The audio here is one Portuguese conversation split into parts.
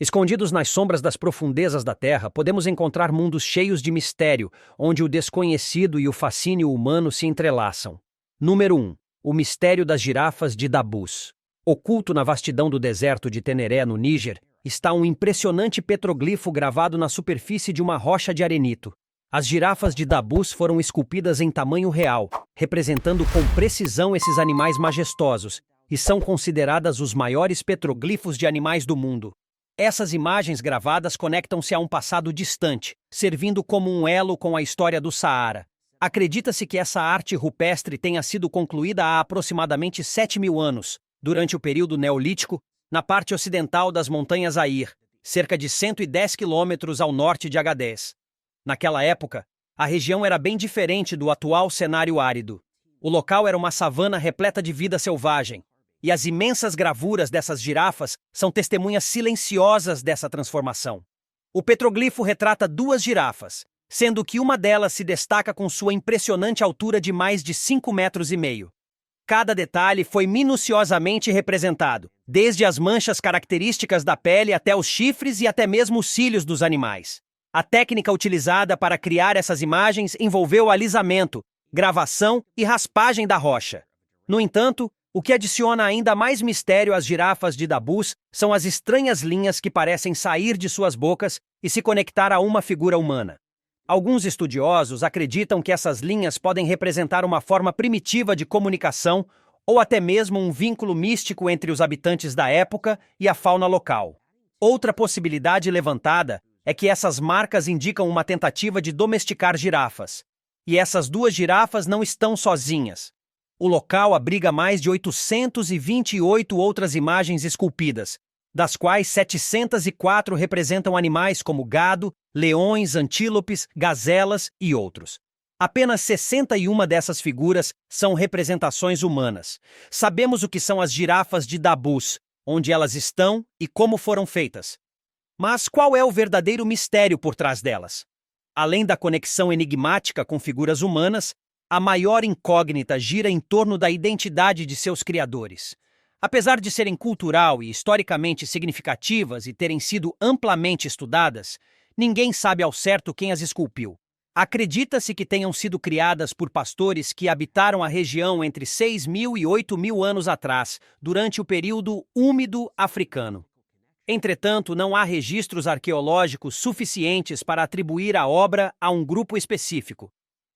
Escondidos nas sombras das profundezas da Terra, podemos encontrar mundos cheios de mistério, onde o desconhecido e o fascínio humano se entrelaçam. Número 1. O mistério das girafas de Dabus. Oculto na vastidão do deserto de Teneré, no Níger, está um impressionante petroglifo gravado na superfície de uma rocha de arenito. As girafas de Dabus foram esculpidas em tamanho real, representando com precisão esses animais majestosos, e são consideradas os maiores petroglifos de animais do mundo. Essas imagens gravadas conectam-se a um passado distante, servindo como um elo com a história do Saara. Acredita-se que essa arte rupestre tenha sido concluída há aproximadamente 7.000 anos, durante o período Neolítico, na parte ocidental das montanhas Air, cerca de 110 quilômetros ao norte de Agadez. Naquela época, a região era bem diferente do atual cenário árido. O local era uma savana repleta de vida selvagem, e as imensas gravuras dessas girafas são testemunhas silenciosas dessa transformação. O petroglifo retrata duas girafas, sendo que uma delas se destaca com sua impressionante altura de mais de 5,5 metros. Cada detalhe foi minuciosamente representado, desde as manchas características da pele até os chifres e até mesmo os cílios dos animais. A técnica utilizada para criar essas imagens envolveu alisamento, gravação e raspagem da rocha. No entanto, o que adiciona ainda mais mistério às girafas de Dabus são as estranhas linhas que parecem sair de suas bocas e se conectar a uma figura humana. Alguns estudiosos acreditam que essas linhas podem representar uma forma primitiva de comunicação ou até mesmo um vínculo místico entre os habitantes da época e a fauna local. Outra possibilidade levantada é que essas marcas indicam uma tentativa de domesticar girafas. E essas duas girafas não estão sozinhas. O local abriga mais de 828 outras imagens esculpidas, das quais 704 representam animais como gado, leões, antílopes, gazelas e outros. Apenas 61 dessas figuras são representações humanas. Sabemos o que são as girafas de Dabus, onde elas estão e como foram feitas. Mas qual é o verdadeiro mistério por trás delas? Além da conexão enigmática com figuras humanas, a maior incógnita gira em torno da identidade de seus criadores. Apesar de serem cultural e historicamente significativas e terem sido amplamente estudadas, ninguém sabe ao certo quem as esculpiu. Acredita-se que tenham sido criadas por pastores que habitaram a região entre 6.000 e 8.000 anos atrás, durante o período úmido africano. Entretanto, não há registros arqueológicos suficientes para atribuir a obra a um grupo específico.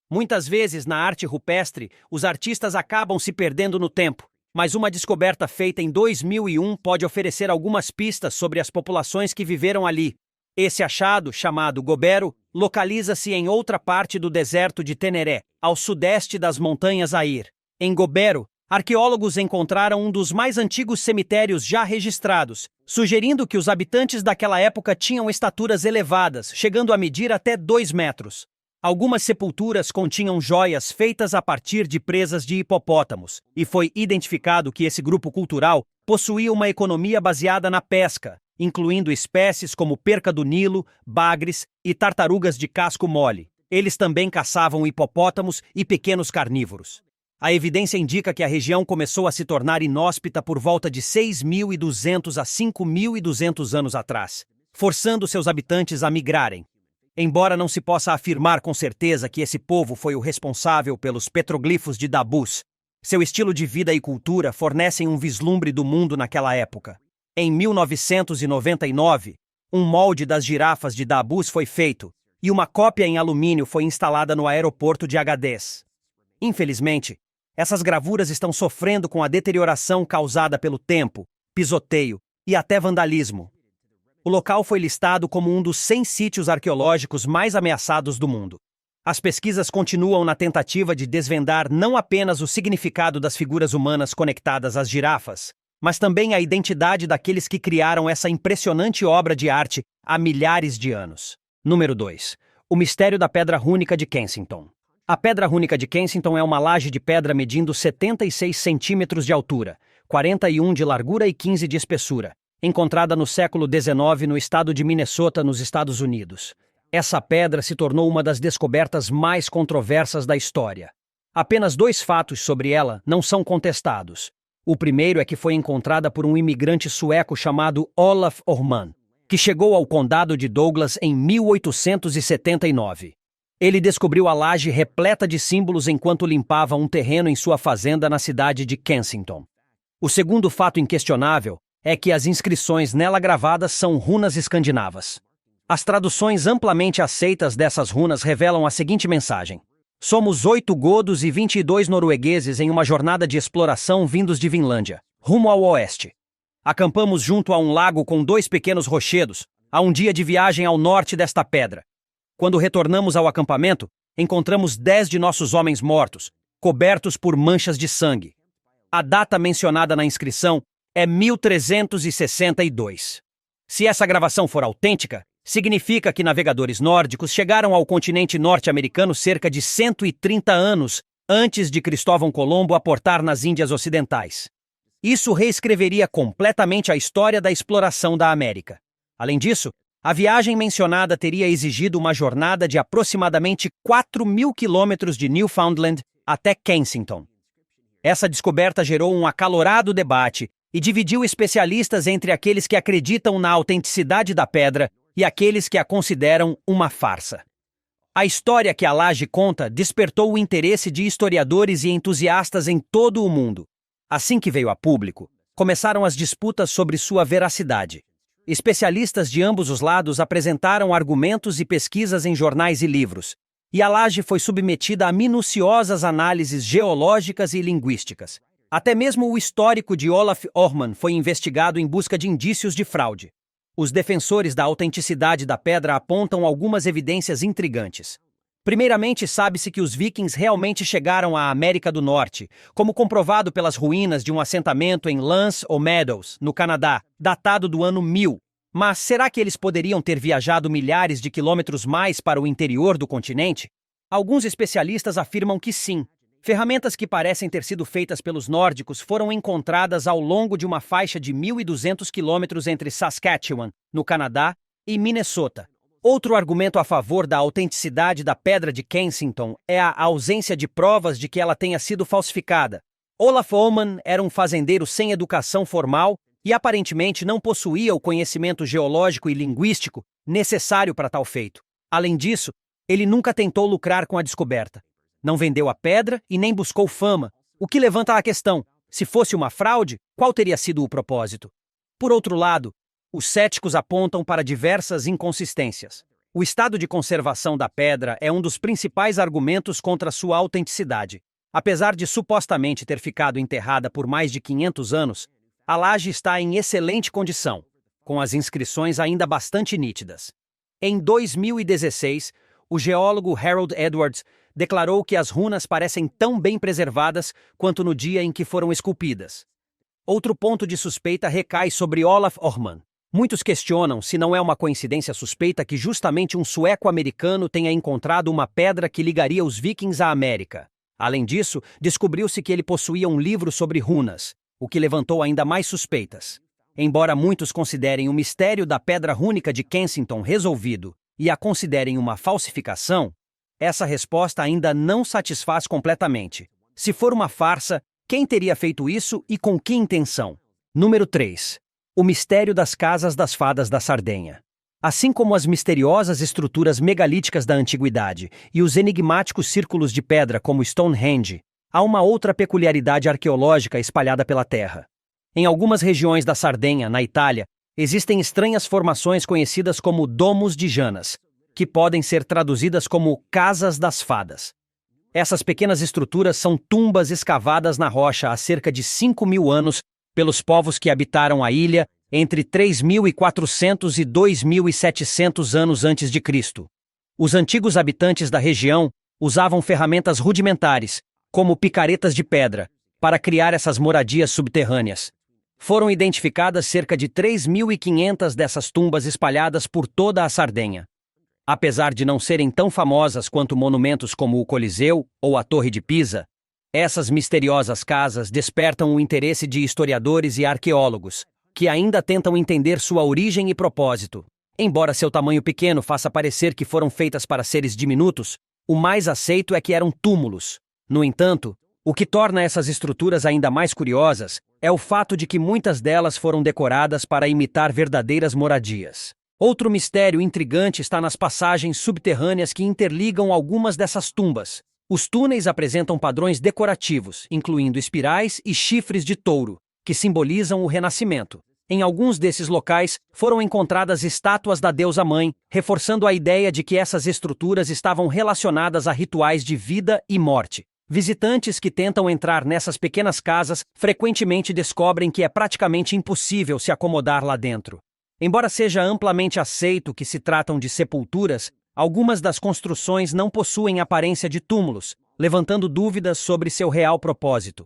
Muitas vezes, na arte rupestre, os artistas acabam se perdendo no tempo, mas uma descoberta feita em 2001 pode oferecer algumas pistas sobre as populações que viveram ali. Esse achado, chamado Gobero, localiza-se em outra parte do deserto de Teneré, ao sudeste das montanhas Air. Em Gobero, arqueólogos encontraram um dos mais antigos cemitérios já registrados, sugerindo que os habitantes daquela época tinham estaturas elevadas, chegando a medir até 2 metros. Algumas sepulturas continham joias feitas a partir de presas de hipopótamos, e foi identificado que esse grupo cultural possuía uma economia baseada na pesca, incluindo espécies como perca do Nilo, bagres e tartarugas de casco mole. Eles também caçavam hipopótamos e pequenos carnívoros. A evidência indica que a região começou a se tornar inóspita por volta de 6.200 a 5.200 anos atrás, forçando seus habitantes a migrarem. Embora não se possa afirmar com certeza que esse povo foi o responsável pelos petroglifos de Dabus, seu estilo de vida e cultura fornecem um vislumbre do mundo naquela época. Em 1999, um molde das girafas de Dabus foi feito, e uma cópia em alumínio foi instalada no aeroporto de Agadez. Infelizmente, essas gravuras estão sofrendo com a deterioração causada pelo tempo, pisoteio e até vandalismo. O local foi listado como um dos 100 sítios arqueológicos mais ameaçados do mundo. As pesquisas continuam na tentativa de desvendar não apenas o significado das figuras humanas conectadas às girafas, mas também a identidade daqueles que criaram essa impressionante obra de arte há milhares de anos. Número 2. O mistério da Pedra Rúnica de Kensington. A Pedra Rúnica de Kensington é uma laje de pedra medindo 76 centímetros de altura, 41 de largura e 15 de espessura, encontrada no século XIX no estado de Minnesota, nos Estados Unidos. Essa pedra se tornou uma das descobertas mais controversas da história. Apenas 2 fatos sobre ela não são contestados. O primeiro é que foi encontrada por um imigrante sueco chamado Olaf Orman. que chegou ao condado de Douglas em 1879. Ele descobriu a laje repleta de símbolos enquanto limpava um terreno em sua fazenda na cidade de Kensington. O segundo fato inquestionável é que as inscrições nela gravadas são runas escandinavas. As traduções amplamente aceitas dessas runas revelam a seguinte mensagem: somos 8 godos e 22 noruegueses em uma jornada de exploração vindos de Vinlândia, rumo ao oeste. Acampamos junto a um lago com 2 pequenos rochedos, a um dia de viagem ao norte desta pedra. Quando retornamos ao acampamento, encontramos 10 de nossos homens mortos, cobertos por manchas de sangue. A data mencionada na inscrição é 1362. Se essa gravação for autêntica, significa que navegadores nórdicos chegaram ao continente norte-americano cerca de 130 anos antes de Cristóvão Colombo aportar nas Índias Ocidentais. Isso reescreveria completamente a história da exploração da América. Além disso, a viagem mencionada teria exigido uma jornada de aproximadamente 4.000 quilômetros de Newfoundland até Kensington. Essa descoberta gerou um acalorado debate e dividiu especialistas entre aqueles que acreditam na autenticidade da pedra e aqueles que a consideram uma farsa. A história que a laje conta despertou o interesse de historiadores e entusiastas em todo o mundo. Assim que veio a público, começaram as disputas sobre sua veracidade. Especialistas de ambos os lados apresentaram argumentos e pesquisas em jornais e livros, e a laje foi submetida a minuciosas análises geológicas e linguísticas. Até mesmo o histórico de Olaf Orman foi investigado em busca de indícios de fraude. Os defensores da autenticidade da pedra apontam algumas evidências intrigantes. Primeiramente, sabe-se que os vikings realmente chegaram à América do Norte, como comprovado pelas ruínas de um assentamento em Lance ou Meadows, no Canadá, datado do ano 1000. Mas será que eles poderiam ter viajado milhares de quilômetros mais para o interior do continente? Alguns especialistas afirmam que sim. Ferramentas que parecem ter sido feitas pelos nórdicos foram encontradas ao longo de uma faixa de 1.200 quilômetros entre Saskatchewan, no Canadá, e Minnesota. Outro argumento a favor da autenticidade da Pedra de Kensington é a ausência de provas de que ela tenha sido falsificada. Olaf Orman era um fazendeiro sem educação formal e aparentemente não possuía o conhecimento geológico e linguístico necessário para tal feito. Além disso, ele nunca tentou lucrar com a descoberta. Não vendeu a pedra e nem buscou fama, o que levanta a questão: se fosse uma fraude, qual teria sido o propósito? Por outro lado, os céticos apontam para diversas inconsistências. O estado de conservação da pedra é um dos principais argumentos contra sua autenticidade. Apesar de supostamente ter ficado enterrada por mais de 500 anos, a laje está em excelente condição, com as inscrições ainda bastante nítidas. Em 2016, o geólogo Harold Edwards declarou que as runas parecem tão bem preservadas quanto no dia em que foram esculpidas. Outro ponto de suspeita recai sobre Olaf Orman. Muitos questionam se não é uma coincidência suspeita que justamente um sueco-americano tenha encontrado uma pedra que ligaria os vikings à América. Além disso, descobriu-se que ele possuía um livro sobre runas, o que levantou ainda mais suspeitas. Embora muitos considerem o mistério da pedra rúnica de Kensington resolvido e a considerem uma falsificação, essa resposta ainda não satisfaz completamente. Se for uma farsa, quem teria feito isso e com que intenção? Número 3. O mistério das casas das fadas da Sardenha. Assim como as misteriosas estruturas megalíticas da antiguidade e os enigmáticos círculos de pedra como Stonehenge, há uma outra peculiaridade arqueológica espalhada pela terra. Em algumas regiões da Sardenha, na Itália, existem estranhas formações conhecidas como Domus de Janas, que podem ser traduzidas como Casas das Fadas. Essas pequenas estruturas são tumbas escavadas na rocha há cerca de 5.000 anos pelos povos que habitaram a ilha entre 3.400 e 2.700 anos antes de Cristo. Os antigos habitantes da região usavam ferramentas rudimentares, como picaretas de pedra, para criar essas moradias subterrâneas. Foram identificadas cerca de 3.500 dessas tumbas espalhadas por toda a Sardenha. Apesar de não serem tão famosas quanto monumentos como o Coliseu ou a Torre de Pisa, essas misteriosas casas despertam o interesse de historiadores e arqueólogos, que ainda tentam entender sua origem e propósito. Embora seu tamanho pequeno faça parecer que foram feitas para seres diminutos, o mais aceito é que eram túmulos. No entanto, O que torna essas estruturas ainda mais curiosas é o fato de que muitas delas foram decoradas para imitar verdadeiras moradias. Outro mistério intrigante está nas passagens subterrâneas que interligam algumas dessas tumbas. Os túneis apresentam padrões decorativos, incluindo espirais e chifres de touro, que simbolizam o renascimento. Em alguns desses locais, foram encontradas estátuas da deusa-mãe, reforçando a ideia de que essas estruturas estavam relacionadas a rituais de vida e morte. Visitantes que tentam entrar nessas pequenas casas frequentemente descobrem que é praticamente impossível se acomodar lá dentro. Embora seja amplamente aceito que se tratam de sepulturas, algumas das construções não possuem aparência de túmulos, levantando dúvidas sobre seu real propósito.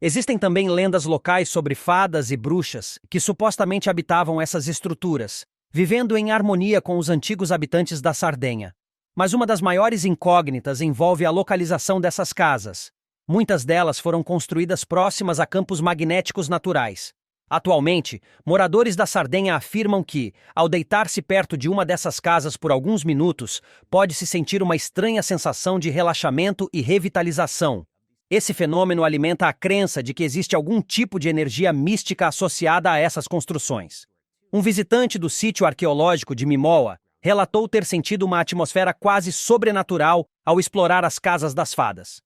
Existem também lendas locais sobre fadas e bruxas que supostamente habitavam essas estruturas, vivendo em harmonia com os antigos habitantes da Sardenha. Mas uma das maiores incógnitas envolve a localização dessas casas. Muitas delas foram construídas próximas a campos magnéticos naturais. Atualmente, moradores da Sardenha afirmam que, ao deitar-se perto de uma dessas casas por alguns minutos, pode-se sentir uma estranha sensação de relaxamento e revitalização. Esse fenômeno alimenta a crença de que existe algum tipo de energia mística associada a essas construções. Um visitante do sítio arqueológico de Mimoa relatou ter sentido uma atmosfera quase sobrenatural ao explorar as casas das fadas.